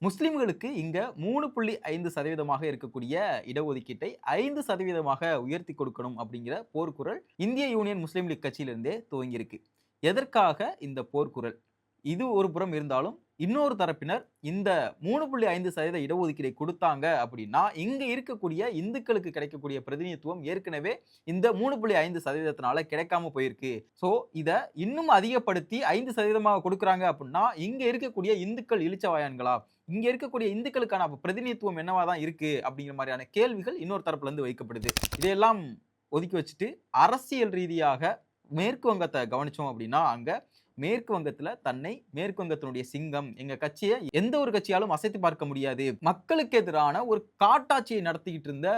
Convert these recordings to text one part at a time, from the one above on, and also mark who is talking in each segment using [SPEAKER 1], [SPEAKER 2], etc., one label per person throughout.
[SPEAKER 1] முஸ்லிம்களுக்கு இங்க 3.5% இருக்கக்கூடிய இடஒதுக்கீட்டை 5% உயர்த்தி கொடுக்கணும் அப்படிங்கிற போர்க்குரல் இந்திய யூனியன் முஸ்லீம் லீக் கட்சியிலிருந்தே துவங்கியிருக்கு. எதற்காக இந்த போர்க்குரல்? இது ஒரு புறம் இருந்தாலும், இன்னொரு தரப்பினர் இந்த 3.5% இடஒதுக்கீடை குடுத்தாங்க அப்படின்னா, இங்க இருக்கக்கூடிய இந்துக்களுக்கு கிடைக்கக்கூடிய பிரதிநிதித்துவம் ஏற்கனவே இந்த 3.5%னால கிடைக்காம போயிருக்கு. சோ, இத இன்னும் அதிகப்படுத்தி 5% குடுக்குறாங்க அப்படின்னா, இங்க இருக்கக்கூடிய இந்துக்கள் இளிச்சவாயன்களா? இங்க இருக்கக்கூடிய இந்துக்களுக்கான பிரதிநிதித்துவம் என்னவா தான் இருக்கு? அப்படிங்கிற மாரியான கேள்விகள் இன்னொரு தரப்புல இருந்து வைக்கப்படுது. இதையெல்லாம் ஒதுக்கி வச்சுட்டு, அரசியல் ரீதியாக மேற்கு வங்கத்த கவனிச்சோம் அப்படின்னா, அங்க மேற்கு வங்கத்துல தன்னை மேற்கு வங்கத்தினுடைய சிங்கம், எங்க கட்சிய எந்த ஒரு கட்சியாலும் அசைத்து பார்க்க முடியாது. மக்களுக்கு எதிரான ஒரு காட்டாட்சியை நடத்திக்கிட்டு இருந்த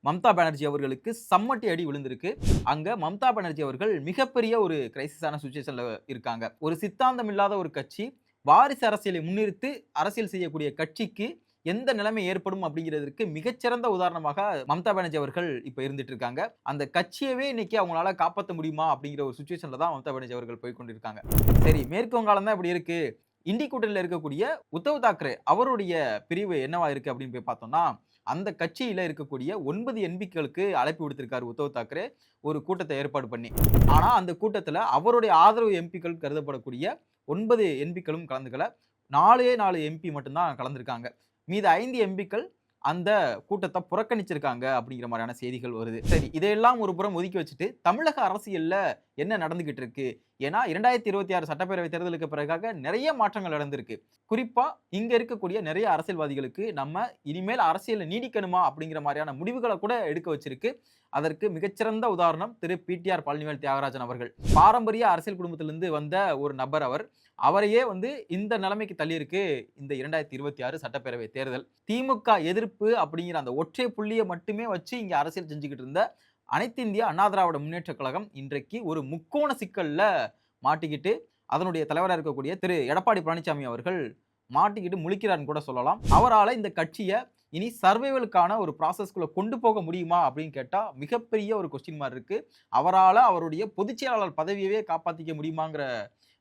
[SPEAKER 1] மம்தா பானர்ஜி அவர்களுக்கு சம்மட்டி அடி விழுந்திருக்கு. அங்க மம்தா பானர்ஜி அவர்கள் மிகப்பெரிய ஒரு கிரைசிஸான சிச்சுவேஷன்ல இருக்காங்க. ஒரு சித்தாந்தம் இல்லாத ஒரு கட்சி, வாரிசு அரசியலை முன்னிறுத்தி அரசியல் செய்யக்கூடிய கட்சிக்கு எந்த நிலைமை ஏற்படும் அப்படிங்கிறதுக்கு மிகச்சிறந்த உதாரணமாக மம்தா பானர்ஜி அவர்கள் இப்ப இருந்துட்டு இருக்காங்க. அந்த கட்சியவே இன்னைக்கு அவங்களால காப்பாற்ற முடியுமா அப்படிங்கிற ஒரு சிச்சுவேஷன்ல தான் மம்தா பானர்ஜி அவர்கள் போய் கொண்டிருக்காங்க. சரி, மேற்கு வங்காளம் தான் இப்படி இருக்கு. இண்டி கூட்டணியில இருக்கக்கூடிய உத்தவ் தாக்கரே அவருடைய பிரிவு என்னவா இருக்கு அப்படின்னு போய் பார்த்தோம்னா, அந்த கட்சியில இருக்கக்கூடிய 9 எம்பிக்களுக்கு அழைப்பு விடுத்திருக்காரு உத்தவ் தாக்கரே ஒரு கூட்டத்தை ஏற்பாடு பண்ணி. ஆனா அந்த கூட்டத்துல அவருடைய ஆதரவு எம்பிக்கள் கருதப்படக்கூடிய 9 எம்பிக்களும் கலந்துக்கல. 4 எம்பி மட்டும் தான் கலந்திருக்காங்க. மீத 5 எம்பிக்கள் அந்த கூட்டத்தை புறக்கணிச்சிருக்காங்க அப்படிங்கிற மாதிரியான செய்திகள் வருது. சரி, இதையெல்லாம் ஒரு புறம் ஒதுக்கி வச்சுட்டு தமிழக அரசியல்ல என்ன நடந்துகிட்டு இருக்கு? ஏன்னா 2026 சட்டப்பேரவை தேர்தலுக்கு பிறகாக நிறைய மாற்றங்கள் நடந்திருக்கு. குறிப்பா இங்க இருக்கக்கூடிய நிறைய அரசியல்வாதிகளுக்கு நம்ம இனிமேல் அரசியல்ல நீடிக்கணுமா அப்படிங்கிற மாதிரியான முடிவுகளை கூட எடுக்க வச்சிருக்கு. அதற்கு மிகச்சிறந்த உதாரணம் திரு பிடிஆர் பழனிவேல் தியாகராஜன் அவர்கள். பாரம்பரிய அரசியல் குடும்பத்திலிருந்து வந்த ஒரு நபர் அவர். அவரையே இந்த நிலைமைக்கு தள்ளியிருக்கு இந்த 2026 சட்டப்பேரவை தேர்தல். திமுக எதிர்ப்பு அப்படிங்கிற அந்த ஒற்றை புள்ளிய மட்டுமே வச்சு இங்க அரசியல் செஞ்சுக்கிட்டு இருந்த அனைத்து இந்திய அண்ணா திராவிட முன்னேற்றக் கழகம் இன்றைக்கு ஒரு முக்கோண சிக்கல்ல மாட்டிக்கிட்டு, அதனுடைய தலைவரா இருக்கக்கூடிய திரு எடப்பாடி பழனிசாமி அவர்கள் மாட்டிக்கிட்டு முழிக்கிறார்ன்னு கூட சொல்லலாம். அவரால இந்த கட்சிய இனி சர்வைவலுக்கான ஒரு ப்ராசஸ்க்குள்ள கொண்டு போக முடியுமா அப்படின்னு கேட்டா, மிகப்பெரிய ஒரு கொஸ்டின் மார்க் இருக்கு. அவரால அவருடைய பொதுச் செயலாளர் பதவியவே காப்பாத்திக்க முடியுமாங்கிற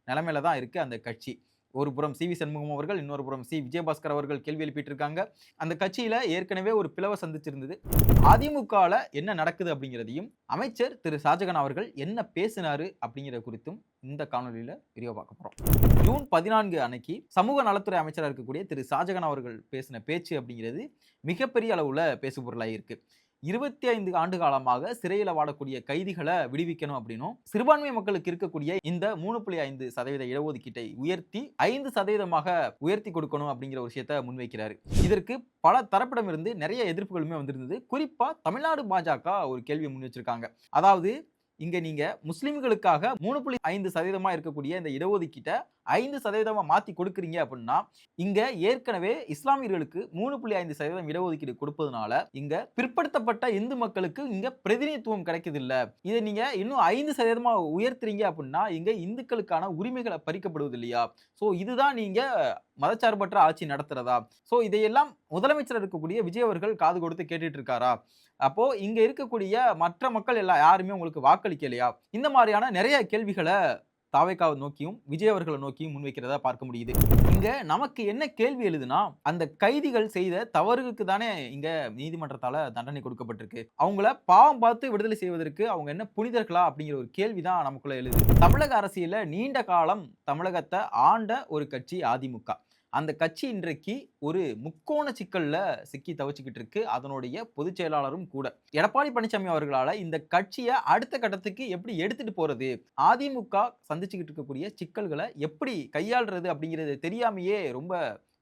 [SPEAKER 1] நிலைமையில தான் இருக்கு அந்த கட்சி. ஒரு புறம் சி.வி. சண்முகம் அவர்கள், இன்னொரு புறம் சி. விஜயபாஸ்கர் அவர்கள் கேள்வி எழுப்பிட்டு இருக்காங்க. அந்த கட்சியில ஏற்கனவே ஒரு பிளவ சந்திச்சிருந்தது. அதிமுகல என்ன நடக்குது அப்படிங்கிறதையும், அமைச்சர் திரு ஷாஜகான் அவர்கள் என்ன பேசினாரு அப்படிங்கிறது குறித்தும் இந்த காணொலியில விரிவா பார்க்க போறோம். ஜூன் 14 அன்னைக்கு சமூக நலத்துறை அமைச்சரா இருக்கக்கூடிய திரு ஷாஜகான் அவர்கள் பேசின பேச்சு அப்படிங்கிறது மிகப்பெரிய அளவுல பேசுபொருளாகி இருக்கு. 25 ஆண்டு காலமாக சிறையில வாடக்கூடிய கைதிகளை விடுவிக்கணும் அப்படின்னும், சிறுபான்மை மக்களுக்கு இருக்கக்கூடிய இந்த 3.5% இடஒதுக்கீட்டை உயர்த்தி 5% உயர்த்தி கொடுக்கணும் அப்படிங்கிற ஒரு விஷயத்தை முன்வைக்கிறாரு. இதற்கு பல தரப்பிடமிருந்து நிறைய எதிர்ப்புகளுமே வந்திருந்தது. குறிப்பா தமிழ்நாடு பாஜக ஒரு கேள்வி முன் வச்சிருக்காங்க. அதாவது, இங்க நீங்க முஸ்லிம்களுக்காக 3.5% இருக்கக்கூடிய இந்த இடஒதுக்கீட்ட 5% மாத்தி கொடுக்குறீங்க அப்படின்னா, இங்க ஏற்கனவே இஸ்லாமியர்களுக்கு 3.5% இடஒதுக்கீடு கொடுப்பதனால, இங்க பிற்படுத்தப்பட்ட இந்து மக்களுக்கு இங்க பிரதிநிதித்துவம் கிடைக்குது இல்ல. இதை நீங்க இன்னும் 5% உயர்த்துறீங்க அப்படின்னா, இங்க இந்துக்களுக்கான உரிமைகளை பறிக்கப்படுவது இல்லையா? சோ இதுதான் நீங்க மதச்சார்பற்ற ஆட்சி நடத்துறதா? சோ இதையெல்லாம் முதலமைச்சர் இருக்கக்கூடிய விஜய் அவர்கள் காது கொடுத்து கேட்டுட்டு இருக்காரா? அப்போ இங்க இருக்கக்கூடிய மற்ற மக்கள் எல்லாம் யாருமே உங்களுக்கு வாக்களிக்கலையா? இந்த மாதிரியான நிறைய கேள்விகள தாவேக்காவை நோக்கியும், விஜய் அவர்களை நோக்கியும் முன்வைக்கிறதா பார்க்க முடியுது. இங்க நமக்கு என்ன கேள்வி எழுதுனா, அந்த கைதிகள் செய்த தவறுக்கு தானே இங்க நீதிமன்றத்தால தண்டனை கொடுக்கப்பட்டிருக்கு. அவங்கள பாவம் பார்த்து விடுதலை செய்வதற்கு அவங்க என்ன புனிதர்களா? அப்படிங்கிற ஒரு கேள்வி தான் நமக்குள்ள எழுது. தமிழக அரசியல்ல நீண்ட காலம் தமிழகத்தை ஆண்ட ஒரு கட்சி அதிமுக. அந்த கட்சி இன்றைக்கு ஒரு முக்கோண சிக்கல்ல சிக்கி தவிச்சுக்கிட்டு இருக்கு. அதனுடைய பொதுச் செயலாளரும் கூட. எடப்பாடி பழனிசாமி அவர்களால இந்த கட்சிய அடுத்த கட்டத்துக்கு எப்படி எடுத்துட்டு போறது? அதிமுக சந்திச்சுக்கிட்டு இருக்கக்கூடிய சிக்கல்களை எப்படி கையாள்றது அப்படிங்கிறது தெரியாமயே ரொம்ப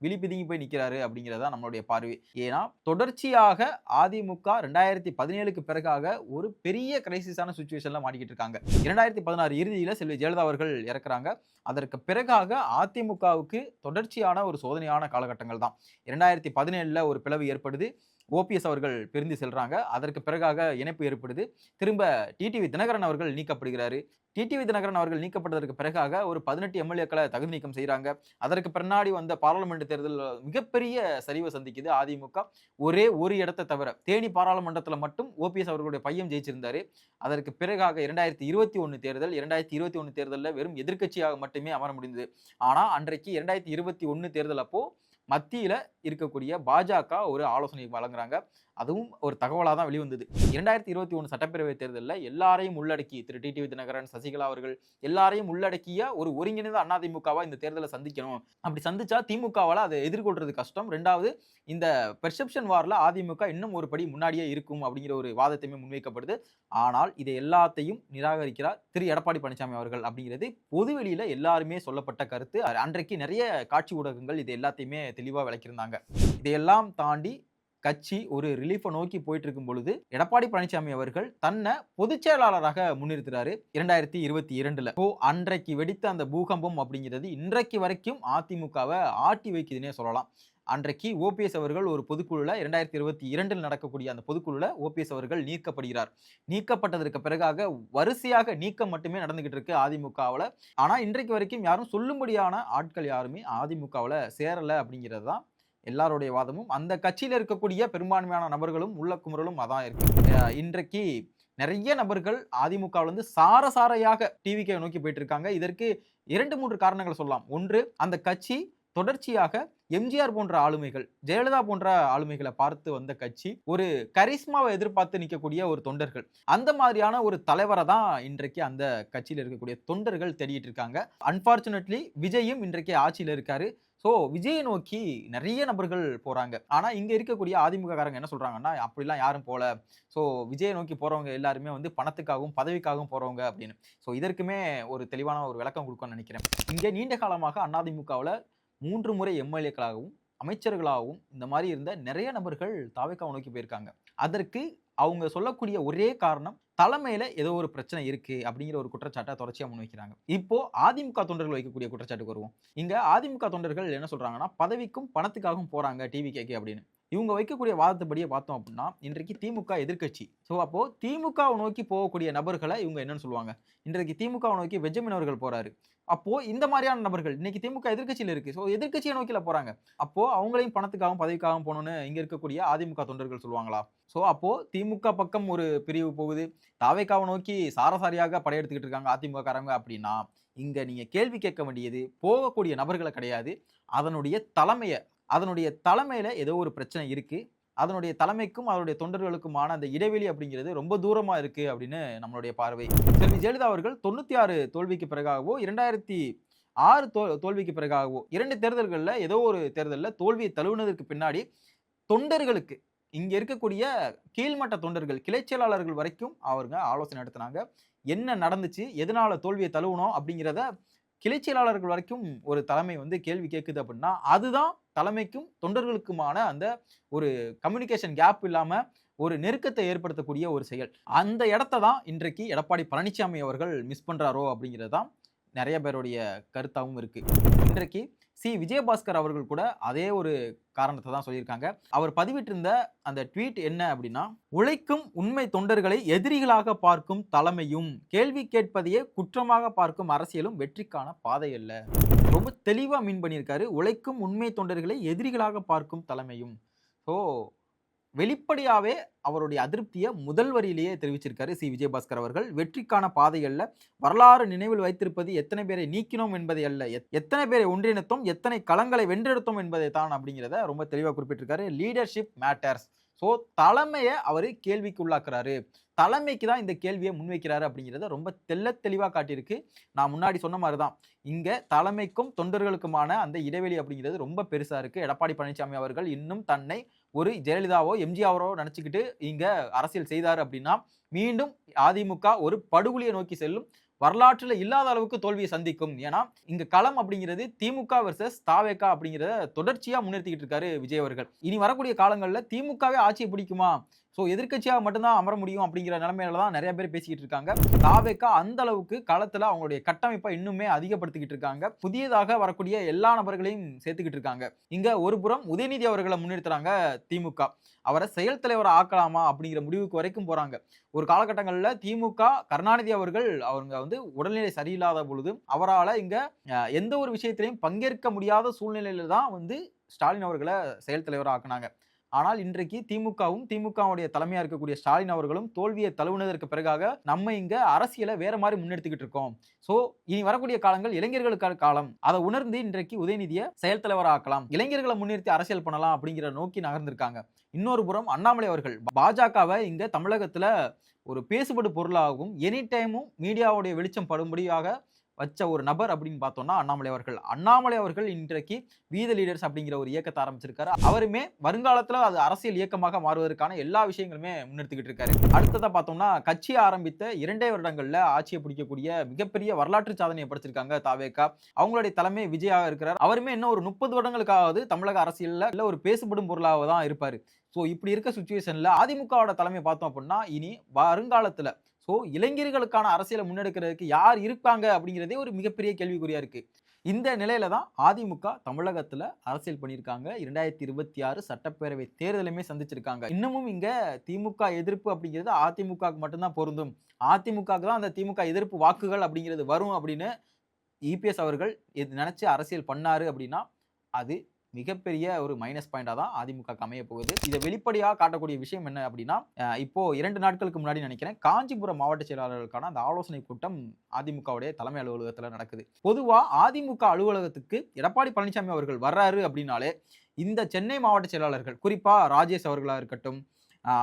[SPEAKER 1] விழி பிதுங்கி போய் நிக்கிறாரு அப்படிங்கிறது தான் நம்மளுடைய பார்வை. ஏன்னா தொடர்ச்சியாக அதிமுக 2017க்கு பிறகாக ஒரு பெரிய கிரைசிஸான சிச்சுவேஷன்ல மாட்டிக்கிட்டு இருக்காங்க. 2016 இறுதியில செல்வி ஜெயலலிதா அவர்கள் இறக்குறாங்க. அதற்கு பிறகாக அதிமுகவுக்கு தொடர்ச்சியான ஒரு சோதனையான காலகட்டங்கள் தான். 2017ல ஒரு பிளவு ஏற்படுது. ஓபிஎஸ் அவர்கள் பிரிந்து செல்றாங்க. அதற்கு பிறகாக இணைப்பு ஏற்படுது. திரும்ப டிடிவி தினகரன் அவர்கள் நீக்கப்படுகிறாரு. டிடிவி தினகரன் அவர்கள் நீக்கப்பட்டதற்கு பிறகாக ஒரு 18 எம்எல்ஏக்களை தகுதி நீக்கம் செய்றாங்க. அதற்கு பின்னாடி வந்த பாராளுமன்ற தேர்தல் மிகப்பெரிய சரிவை சந்திக்குது அதிமுக. ஒரே ஒரு இடத்தை தவிர தேனி பாராளுமன்றத்துல மட்டும் ஓபிஎஸ் அவர்களுடைய பையன் ஜெயிச்சிருந்தாரு. அதற்கு பிறகாக 2021 தேர்தல் 2021 தேர்தல்ல வெறும் எதிர்க்கட்சியாக மட்டுமே அமர முடிந்தது. ஆனா அன்றைக்கு 2021 தேர்தல் அப்போ மத்தியில இருக்கக்கூடிய பாஜக ஒரு ஆலோசனை வழங்குறாங்க. அதுவும் ஒரு தகவலா தான் வெளிவந்தது. 2021 சட்டப்பேரவை தேர்தல்ல எல்லாரையும் உள்ளடக்கி திரு டிடிவி தினகரன், சசிகலா அவர்கள் எல்லாரையும் உள்ளடக்கிய ஒரு ஒருங்கிணைந்த அதிமுகவா இந்த தேர்தலை சந்திக்கணும். அப்படி சந்திச்சா திமுகவால அதை எதிர்கொள்றது கஷ்டம். 2வது இந்த பெர்செப்ஷன் வார்ல அதிமுக இன்னும் ஒரு படி முன்னாடியே இருக்கும் அப்படிங்கிற ஒரு வாதத்தையுமே முன்வைக்கப்படுது. ஆனால் இதை எல்லாத்தையும் நிராகரிக்கிறார் திரு எடப்பாடி பழனிசாமி அவர்கள் அப்படிங்கிறது பொதுவெளியில எல்லாருமே சொல்லப்பட்ட கருத்து. அன்றைக்கு நிறைய காட்சி ஊடகங்கள் இது எல்லாத்தையுமே தெளிவா விளக்கியிருந்தாங்க. இதையெல்லாம் தாண்டி கட்சி ஒரு ரிலீஃபை நோக்கி போயிட்டு இருக்கும் பொழுது எடப்பாடி பழனிசாமி அவர்கள் தன்னை பொதுச் செயலாளராக முன்னிறுத்துறாரு 2022ல. அன்றைக்கு வெடித்த அந்த பூகம்பம் அப்படிங்கிறது இன்றைக்கு வரைக்கும் அதிமுகவை ஆட்டி வைக்குதுன்னே சொல்லலாம். அன்றைக்கு ஓபிஎஸ் அவர்கள் ஒரு பொதுக்குழுல 2022 நடக்கக்கூடிய அந்த பொதுக்குழுல ஓபிஎஸ் அவர்கள் நீக்கப்படுகிறார். நீக்கப்பட்டதற்கு பிறகாக வரிசையாக நீக்கம் மட்டுமே நடந்துகிட்டு இருக்கு அதிமுகவுல. ஆனா இன்றைக்கு வரைக்கும் யாரும் சொல்லும்படியான ஆட்கள் யாருமே அதிமுகவுல சேரல அப்படிங்கிறது தான் எல்லாருடைய வாதமும். அந்த கட்சியில இருக்கக்கூடிய பெரும்பான்மையான நபர்களும் உள்ள குமுறலும் அதான் இருக்கு. இன்றைக்கு நிறைய நபர்கள் அதிமுகவில் வந்து சாரையாக டிவிகே நோக்கி போயிட்டு இருக்காங்க. இதற்கு 2-3 காரணங்கள் சொல்லலாம். ஒன்று, அந்த கட்சி தொடர்ச்சியாக எம்ஜிஆர் போன்ற ஆளுமைகள், ஜெயலலிதா போன்ற ஆளுமைகளை பார்த்து வந்த கட்சி, ஒரு கரிஸ்மாவை எதிர்பார்த்து நிற்கக்கூடிய ஒரு தொண்டர்கள், அந்த மாதிரியான ஒரு தலைவரை தான் இன்றைக்கு அந்த கட்சியில் இருக்கக்கூடிய தொண்டர்கள் தேடிட்டு இருக்காங்க. அன்பார்ச்சுனேட்லி விஜயும் இன்றைக்கு ஆட்சியில் இருக்காரு. விஜயை நோக்கி நிறைய நபர்கள் போறாங்க. ஆனா இங்க இருக்கக்கூடிய அதிமுக காரங்க என்ன சொல்றாங்கன்னா, அப்படிலாம் யாரும் போல. விஜயை நோக்கி போறவங்க எல்லாருமே வந்து பணத்துக்காகவும் பதவிக்காகவும் போறவங்க அப்படின்னு. இதற்குமே ஒரு தெளிவான ஒரு விளக்கம் கொடுக்கணும்னு நினைக்கிறேன். இங்க நீண்ட காலமாக அதிமுகவுல 3 முறை எம்எல்ஏக்களாகவும் அமைச்சர்களாகவும் இந்த மாதிரி இருந்த நிறைய நபர்கள் தாவேக்காவை நோக்கி போயிருக்காங்க. அதற்கு அவங்க சொல்லக்கூடிய ஒரே காரணம், தலைமையில ஏதோ ஒரு பிரச்சனை இருக்கு அப்படிங்கிற ஒரு குற்றச்சாட்டை தொடர்ச்சியா முன்வைக்கிறாங்க. இப்போ அதிமுக தொண்டர்கள் வைக்கக்கூடிய குற்றச்சாட்டுக்கு வருவோம். இங்க அதிமுக தொண்டர்கள் என்ன சொல்றாங்கன்னா, பதவிக்கும் பணத்துக்காகவும் போறாங்க டிவிகேக்கு அப்படின்னு. இவங்க வைக்கக்கூடிய வாதத்தைப்படியே பார்த்தோம் அப்படின்னா, இன்றைக்கு திமுக எதிர்க்கட்சி. அப்போ திமுகவை நோக்கி போகக்கூடிய நபர்களை இவங்க என்னன்னு சொல்லுவாங்க? இன்றைக்கு திமுகவை நோக்கி பெஞ்சமின் அவர்கள் போறாரு. அப்போ இந்த மாதிரியான நபர்கள் இன்னைக்கு திமுக எதிர்க்கட்சியில இருக்கு. எதிர்க்கட்சியை நோக்கில போறாங்க. அப்போ அவங்களையும் பணத்துக்காகவும் பதவிக்காகவும் போகணும்னு இங்க இருக்கக்கூடிய அதிமுக தொண்டர்கள் சொல்லுவாங்களா? அப்போ திமுக பக்கம் ஒரு பிரிவு போகுது. தாவேக்காவை நோக்கி சாரசாரியாக படையெடுத்துக்கிட்டு இருக்காங்க அதிமுக காரங்க அப்படின்னா, இங்க நீங்க கேள்வி கேட்க வேண்டியது போகக்கூடிய நபர்களை கிடையாது. அதனுடைய தலைமையில ஏதோ ஒரு பிரச்சனை இருக்கு. அதனுடைய தலைமைக்கும் அவருடைய தொண்டர்களுக்குமான அந்த இடைவெளி அப்படிங்கிறது ரொம்ப தூரமா இருக்கு அப்படின்னு நம்மளுடைய பார்வை. செல்வி ஜெயலலிதா அவர்கள் 96 தோல்விக்கு பிறகாகவோ 2006 தோல்விக்கு பிறகாகவோ 2 தேர்தல்கள்ல ஏதோ ஒரு தேர்தல்ல தோல்வியை தழுவினதற்கு பின்னாடி தொண்டர்களுக்கு இங்க இருக்கக்கூடிய கீழ்மட்ட தொண்டர்கள், கிளை செயலாளர்கள் வரைக்கும் அவங்க ஆலோசனை நடத்தினாங்க. என்ன நடந்துச்சு, எதனால தோல்வியை தழுவணும் அப்படிங்கிறத கிளை செயலாளர்கள் வரைக்கும் ஒரு தலைமை வந்து கேள்வி கேட்குது அப்படின்னா, அதுதான் தலைமைக்கும் தொண்டர்களுக்குமான அந்த ஒரு கம்யூனிகேஷன் கேப் இல்லாம ஒரு நெருக்கத்தை ஏற்படுத்தக்கூடிய ஒரு செயல். அந்த இடத்த தான் இன்றைக்கு எடப்பாடி பழனிசாமி அவர்கள் மிஸ் பண்றாரோ அப்படிங்கிறது தான் நிறைய பேருடைய கருத்தாவும் இருக்கு. இன்றைக்கு விஜயபாஸ்கர் அவர்கள் கூட அதே ஒரு காரணத்தை தான் சொல்லியிருக்காங்க. அவர் பதிவிட்டிருந்த அந்த ட்வீட் என்ன அப்படின்னா, உழைக்கும் உண்மை தொண்டர்களை எதிரிகளாக பார்க்கும் தலைமையும், கேள்வி கேட்பதையே குற்றமாக பார்க்கும் அரசியலும் வெற்றிக்கான பாதை அல்ல. ரொம்ப தெளிவா மீன் பண்ணியிருக்காரு. உழைக்கும் உண்மை தொண்டர்களை எதிரிகளாக பார்க்கும் தலைமையும். வெளிப்படையாவே அவருடைய அதிருப்தியை முதல் வரியிலேயே தெரிவிச்சிருக்காரு விஜயபாஸ்கர் அவர்கள். வெற்றிக்கான பாதை அல்ல, வரலாறு நினைவில் வைத்திருப்பது எத்தனை பேரை நீக்கினோம் என்பதை அல்ல, எத்தனை பேரை ஒன்றிணைத்தோம், எத்தனை களங்களை வென்றெடுத்தோம் என்பதை தான் அப்படிங்கிறத ரொம்ப தெளிவாக குறிப்பிட்டிருக்காரு. Leadership matters. தலைமையை அவரு கேள்விக்கு உள்ளாக்குறாரு. தலைமைக்கு தான் இந்த கேள்வியை முன்வைக்கிறாரு அப்படிங்கிறத ரொம்ப தெளிவாக காட்டியிருக்கு. நான் முன்னாடி சொன்ன மாதிரி தான் இங்க தலைமைக்கும் தொண்டர்களுக்குமான அந்த இடைவெளி அப்படிங்கிறது ரொம்ப பெருசா இருக்கு. எடப்பாடி பழனிசாமி அவர்கள் இன்னும் தன்னை ஒரு ஜெயலலிதாவோ எம்ஜிஆரோ நினைச்சுக்கிட்டு இங்க அரசியல் செய்தார் அப்படின்னா, மீண்டும் அதிமுக ஒரு படுகொலியை நோக்கி செல்லும். வரலாற்றில் இல்லாத அளவுக்கு தோல்வியை சந்திக்கும். ஏன்னா இங்க களம் அப்படிங்கிறது திமுக வெர்சஸ் தாவேகா அப்படிங்கிறத தொடர்ச்சியா முன்னிறுத்திக்கிட்டு இருக்காரு விஜய் அவர்கள். இனி வரக்கூடிய காலங்களில் திமுகவே ஆட்சியை பிடிக்குமா, எதிர்க்கட்சியாக மட்டும்தான் அமர முடியும் அப்படிங்கிற நிலைமையில தான் நிறைய பேர் பேசிக்கிட்டு இருக்காங்க. தாவேகா அந்த அளவுக்கு களத்துல அவங்களுடைய கட்டமைப்பை இன்னுமே அதிகப்படுத்திக்கிட்டு இருக்காங்க. புதியதாக வரக்கூடிய எல்லா நபர்களையும் சேர்த்துக்கிட்டு இருக்காங்க. இங்க ஒரு புறம் உதயநிதி அவர்களை முன்னிறுத்துறாங்க திமுக. அவரை செயல் தலைவர் ஆக்கலாமா அப்படிங்கிற முடிவுக்கு வரைக்கும் போறாங்க. ஒரு காலகட்டங்களில் திமுக கருணாநிதி அவர்கள் அவங்க வந்து உடல்நிலை சரியில்லாத பொழுது அவரால் இங்க எந்த ஒரு விஷயத்திலையும் பங்கேற்க முடியாத சூழ்நிலையில தான் வந்து ஸ்டாலின் அவர்களை செயல் தலைவர் ஆக்குனாங்க. ஆனால் இன்றைக்கு திமுகவும் திமுகவுடைய தலைமையா இருக்கக்கூடிய ஸ்டாலின் அவர்களும் தோல்வியை தழுவினதற்கு பிறகாக நம்ம இங்க அரசியலை வேற மாதிரி முன்னெடுத்துக்கிட்டு இருக்கோம். சோ இனி வரக்கூடிய காலங்கள் இளைஞர்களுக்கான காலம். அதை உணர்ந்து இன்றைக்கு உதயநிதியை செயல் தலைவர் ஆக்கலாம், இளைஞர்களை முன்னிறுத்தி அரசியல் பண்ணலாம் அப்படிங்கிற நோக்கி நகர்ந்திருக்காங்க. இன்னொரு புறம் அண்ணாமலை அவர்கள் பாஜகவை இங்க தமிழகத்துல ஒரு பேசுபடு பொருளாகவும் எனி டைமும் மீடியாவுடைய வெளிச்சம் படும்படியாக வச்ச ஒரு நபர் அப்படின்னு பார்த்தோம்னா அண்ணாமலை அவர்கள் இன்றைக்கு வீத லீடர்ஸ் அப்படிங்கிற ஒரு இயக்கத்தை ஆரம்பிச்சிருக்காரு. அவருமே வருங்காலத்துல அது அரசியல் இயக்கமாக மாறுவதற்கான எல்லா விஷயங்களுமே முன்னெடுத்துக்கிட்டு இருக்காரு. அடுத்ததா பார்த்தோம்னா கட்சியை ஆரம்பித்த 2 வருடங்கள்ல ஆட்சியை பிடிக்கக்கூடிய மிகப்பெரிய வரலாற்று சாதனையை படைச்சிருக்காங்க தாவேகா. அவங்களுடைய தலைமை விஜயாக இருக்கிறார். அவருமே இன்னும் ஒரு 30 வருடங்களுக்காவது தமிழக அரசியல்ல இல்ல ஒரு பேசுபடும் பொருளாக தான் இருப்பாரு. சோ இப்படி இருக்க சுச்சுவேஷன்ல அதிமுகவோட தலைமை பார்த்தோம் அப்படின்னா இனி வருங்காலத்துல இளைஞர்களுக்கான அரசியலை முன்னெடுக்கிறதுக்கு யார் இருப்பாங்க அப்படிங்கிறதே ஒரு மிகப்பெரிய கேள்விக்குறியா இருக்கு. இந்த நிலையில தான் அதிமுக தமிழகத்துல அரசியல் பண்ணியிருக்காங்க. 2026 சட்டப்பேரவை தேர்தலுமே சந்திச்சிருக்காங்க. இன்னமும் இங்க திமுக எதிர்ப்பு அப்படிங்கிறது அதிமுகவுக்கு மட்டும்தான் பொருந்தும், அதிமுகவுக்கு தான் அந்த திமுக எதிர்ப்பு வாக்குகள் அப்படிங்கிறது வரும் அப்படின்னு இபிஎஸ் அவர்கள் நினைச்சு அரசியல் பண்ணாரு அப்படின்னா அது மிகப்பெரிய ஒரு மைனஸ் பாயிண்டா தான் அதிமுக அமைய போகுது. இதை வெளிப்படையாக காட்டக்கூடிய விஷயம் என்ன அப்படின்னா இப்போ 2 நாட்களுக்கு முன்னாடி நினைக்கிறேன் காஞ்சிபுரம் மாவட்ட செயலாளர்களுக்கான அந்த ஆலோசனை கூட்டம் அதிமுகவுடைய தலைமை அலுவலகத்தில் நடக்குது. பொதுவா அதிமுக அலுவலகத்துக்கு எடப்பாடி பழனிசாமி அவர்கள் வர்றாரு அப்படின்னாலே இந்த சென்னை மாவட்ட செயலாளர்கள் குறிப்பா ராஜேஷ் அவர்களா இருக்கட்டும்,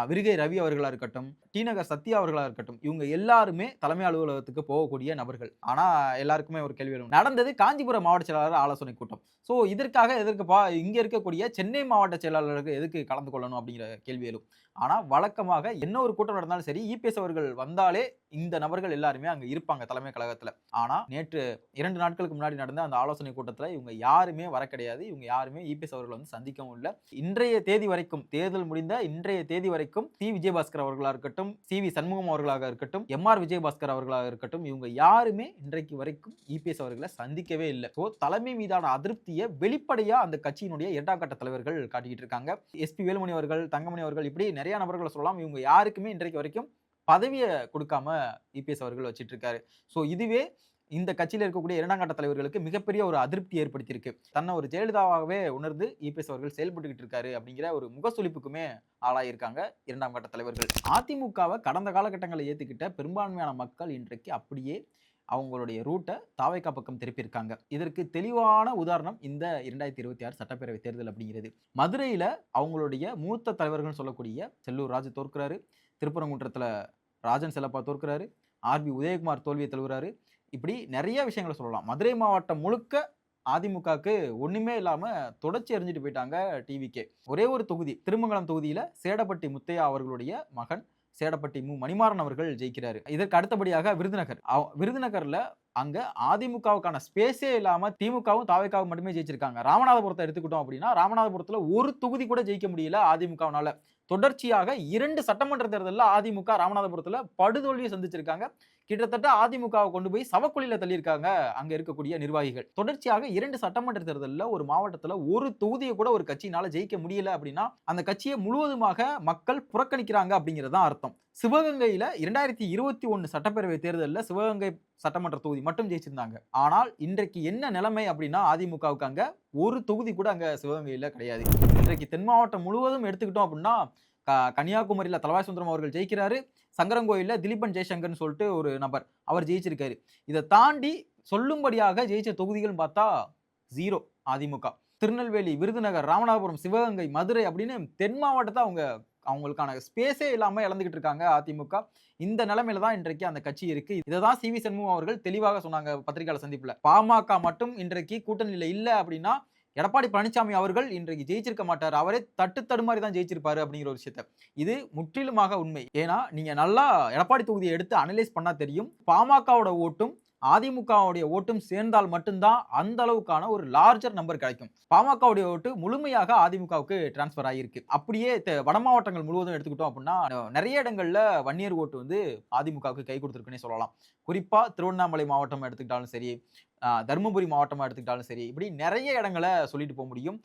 [SPEAKER 1] விருகை ரவி அவர்களா இருக்கட்டும், டி நகர் சத்யா அவர்களா இருக்கட்டும், இவங்க எல்லாருமே தலைமை அலுவலகத்துக்கு போகக்கூடிய நபர்கள். ஆனா எல்லாருக்குமே ஒரு கேள்வி நடந்தது காஞ்சிபுரம் மாவட்ட செயலாளர் ஆலோசனை கூட்டம். சோ இதற்காக எதற்குப்பா இங்க இருக்கக்கூடிய சென்னை மாவட்ட செயலாளருக்கு எதுக்கு கலந்து கொள்ளணும் அப்படிங்கிற கேள்வி எழும். ஆனா வழக்கமாக என்ன ஒரு கூட்டம் நடந்தாலும் சரி இபிஎஸ் அவர்கள் வந்தாலே இந்த நபர்கள் எல்லாருமே அங்க இருப்பாங்க தலைமை கழகத்துல. ஆனா நேற்று 2 நாட்களுக்கு முன்னாடி நடந்த அந்த ஆலோசனை கூட்டத்துல இவங்க யாருமே வர கிடையாது. இவங்க யாருமே இபிஎஸ் அவர்கள் வந்து சந்திக்கவும் இல்லை. இன்றைய தேதி வரைக்கும் தேர்தல் முடிந்த இன்றைய தேதி வரைக்கும் சி விஜயபாஸ்கர் அவர்களா இருக்கட்டும், சி வி சண்முகம் அவர்களாக இருக்கட்டும், எம்ஆர் விஜயபாஸ்கர் அவர்களாக இருக்கட்டும், இவங்க யாருமே இன்றைக்கு வரைக்கும் இபிஎஸ் அவர்களை சந்திக்கவே இல்லை. சோ தலைமை மீதான அதிருப்தியை வெளிப்படையா அந்த கட்சியினுடைய 2ஆம் கட்ட தலைவர்கள் காட்டிக்கிட்டு இருக்காங்க. எஸ்பி வேலுமணி அவர்கள், தங்கமணி அவர்கள், இப்படி நிறைய நபர்களை சொல்லலாம். இவங்க யாருக்குமே இன்றைக்கு வரைக்கும் பதவியை கொடுக்காம இபிஎஸ் அவர்கள் வச்சிட்டு இருக்காரு. சோ இதுவே இந்த கட்சியில் இருக்கக்கூடிய 2ஆம் கட்ட தலைவர்களுக்கு மிகப்பெரிய ஒரு அதிருப்தி ஏற்படுத்தியிருக்கு. தன்னை ஒரு ஜெயலலிதாவாகவே உணர்ந்து இபிஎஸ் அவர்கள் செயல்பட்டுக்கிட்டு இருக்காரு அப்படிங்கிற ஒரு முகசுளிப்புக்குமே ஆளாயிருக்காங்க 2ஆம் கட்ட தலைவர்கள். அதிமுகவை கடந்த காலகட்டங்களை ஏத்துக்கிட்ட பெரும்பான்மையான மக்கள் இன்றைக்கு அப்படியே அவங்களுடைய ரூட்டை தாவேகா பக்கம் திருப்பியிருக்காங்க. இதற்கு தெளிவான உதாரணம் இந்த 2026 சட்டப்பேரவை தேர்தல் அப்படிங்கிறது. மதுரையில அவங்களுடைய மூத்த தலைவர்கள் சொல்லக்கூடிய செல்லூர் ராஜு தோற்கிறாரு, திருப்பரங்குன்றத்துல ராஜன் செல்லப்பா தோற்கிறாரு, ஆர்பி உதயகுமார் தோல்வியை தழுவுறாரு. இப்படி நிறைய விஷயங்களை சொல்லலாம். மதுரை மாவட்டம் முழுக்க அதிமுகவுக்கு ஒண்ணுமே இல்லாம தொடர்ச்சி எறிஞ்சிட்டு போயிட்டாங்க டிவிகே. ஒரே ஒரு தொகுதி திருமங்கலம் தொகுதியில சேடப்பட்டி முத்தையா அவர்களுடைய மகன் சேடப்பட்டி மு மணிமாறன் அவர்கள் ஜெயிக்கிறாரு. இதற்கு அடுத்தபடியாக விருதுநகர்ல அங்க அதிமுகவுக்கான ஸ்பேஸே இல்லாம திமுகவும் தாவேகாவும் மட்டுமே ஜெயிச்சிருக்காங்க. ராமநாதபுரத்தை எடுத்துக்கிட்டோம் அப்படின்னா ராமநாதபுரத்துல ஒரு தொகுதி கூட ஜெயிக்க முடியல அதிமுகவினால. தொடர்ச்சியாக 2 சட்டமன்ற தேர்தலில் அதிமுக ராமநாதபுரத்துல படுதோல்வியை சந்திச்சிருக்காங்க. கிட்டத்தட்ட அதிமுகவை கொண்டு போய் சவக்குழியில தள்ளியிருக்காங்க அங்க இருக்கக்கூடிய நிர்வாகிகள். தொடர்ச்சியாக 2 சட்டமன்ற தேர்தலில் ஒரு மாவட்டத்துல ஒரு தொகுதியை கூட ஒரு கட்சியினால ஜெயிக்க முடியல அப்படின்னா அந்த கட்சியை முழுவதுமாக மக்கள் புறக்கணிக்கிறாங்க அப்படிங்கிறது தான் அர்த்தம். சிவகங்கையில 2021 சட்டப்பேரவை தேர்தலில் சிவகங்கை சட்டமன்ற தொகுதி மட்டும் ஜெயிச்சிருந்தாங்க. ஆனால் இன்றைக்கு என்ன நிலைமை அப்படின்னா அதிமுகவுக்கு அங்க ஒரு தொகுதி கூட அங்க சிவகங்கையில கிடையாது. இன்றைக்கு தென் மாவட்டம் முழுவதும் எடுத்துக்கிட்டோம் அப்படின்னா கன்னியாகுமரியில தலவாய் சுந்தரம் அவர்கள் ஜெயிக்கிறாரு. சங்கரங்கோயில்ல திலீபன் ஜெய்சங்கர்னு சொல்லிட்டு ஒரு நபர் அவர் ஜெயிச்சிருக்காரு. இதை தாண்டி சொல்லும்படியாக ஜெயிச்ச தொகுதிகள் பார்த்தா 0 அதிமுக. திருநெல்வேலி, விருதுநகர், ராமநாதபுரம், சிவகங்கை, மதுரை அப்படின்னு தென் மாவட்டத்தை அவங்களுக்கான ஸ்பேஸே இல்லாம இழந்துகிட்டு இருக்காங்க அதிமுக. இந்த நிலைமையில தான் இன்றைக்கு அந்த கட்சி இருக்கு. இதை தான் சி வி சண்முகம் அவர்கள் தெளிவாக சொன்னாங்க பத்திரிகையாளர் சந்திப்புல. பாமக மட்டும் இன்றைக்கு கூட்டணியில இல்ல அப்படின்னா எடப்பாடி பழனிசாமி அவர்கள் இன்றைக்கு ஜெயிச்சிருக்க மாட்டார், அவரே தட்டு தடுமாறி தான் ஜெயிச்சிருப்பாரு அப்படிங்கிற ஒரு விஷயத்த. இது முற்றிலுமாக உண்மை. ஏன்னா நீங்க நல்லா எடப்பாடி தொகுதியை எடுத்து அனலைஸ் பண்ணா தெரியும், பாமகவோட ஓட்டும் அதிமுகவுடைய ஓட்டும் சேர்ந்தால் மட்டும்தான் அந்த அளவுக்கான ஒரு லார்ஜர் நம்பர் கிடைக்கும். பாமகவுடைய ஓட்டு முழுமையாக அதிமுகவுக்கு டிரான்ஸ்பர் ஆகியிருக்கு. அப்படியே வட மாவட்டங்கள் முழுவதும் எடுத்துக்கிட்டோம் அப்படின்னா நிறைய இடங்கள்ல வன்னியர் ஓட்டு வந்து அதிமுகவுக்கு கை கொடுத்துருக்குன்னே சொல்லலாம். குறிப்பா திருவண்ணாமலை மாவட்டம் எடுத்துக்கிட்டாலும் சரி, தருமபுரி மாவட்டமா எடுத்துக்கிட்டாலும் சரி, இப்படி நிறைய இடங்களை சொல்லிட்டு போக முடியும்.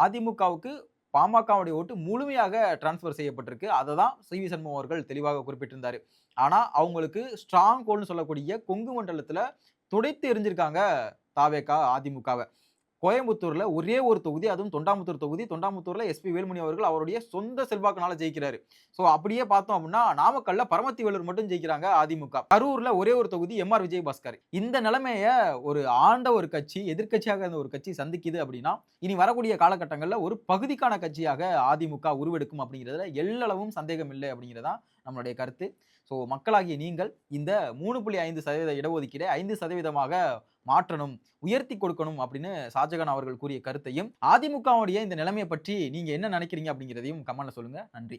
[SPEAKER 1] அதிமுகவுக்கு பாமகவுடைய ஓட்டு முழுமையாக டிரான்ஸ்பர் செய்யப்பட்டிருக்கு. அதை தான் சி வி சண்முகம் அவர்கள் தெளிவாக குறிப்பிட்டிருந்தாரு. ஆனா அவங்களுக்கு ஸ்ட்ராங் கோல்னு சொல்லக்கூடிய கொங்கு மண்டலத்துல துடைத்து எரிஞ்சிருக்காங்க தாவேகா அதிமுகவை. கோயம்புத்தூர்ல ஒரே ஒரு தொகுதி, அதுவும் தொண்டாமுத்தூர் தொகுதி. தொண்டாமுத்தூர்ல எஸ்பி வேலுமணி அவர்கள் அவருடைய சொந்த செல்வாக்குனால ஜெயிக்கிறாரு. சோ அப்படியே பார்த்தோம் அப்படின்னா, நாமக்கல்ல பரமத்தி வேலூர் மட்டும் ஜெயிக்கிறாங்க அதிமுக. கரூர்ல ஒரே ஒரு தொகுதி எம்.ஆர். விஜயபாஸ்கர். இந்த நிலைமைய ஒரு ஆண்ட ஒரு கட்சி, எதிர்க்கட்சியாக இருந்த ஒரு கட்சி சந்திக்குது அப்படின்னா, இனி வரக்கூடிய காலகட்டங்கள்ல ஒரு பகுதிக்கான கட்சியாக அதிமுக உருவெடுக்கும் அப்படிங்கிறதுல எள்ளளவும் சந்தேகம் இல்லை அப்படிங்கிறது தான் நம்மளுடைய கருத்து. சோ மக்களாகிய நீங்கள் இந்த 3.5% இடஒதுக்கீடை 5%மாக மாற்றணும், உயர்த்தி கொடுக்கணும் அப்படின்னு ஷாஜகான் அவர்கள் கூறிய கருத்தையும், அதிமுகவுடைய இந்த நிலைமைய பற்றி நீங்க என்ன நினைக்கிறீங்க அப்படிங்கிறதையும் கமெண்ட்ல சொல்லுங்க. நன்றி.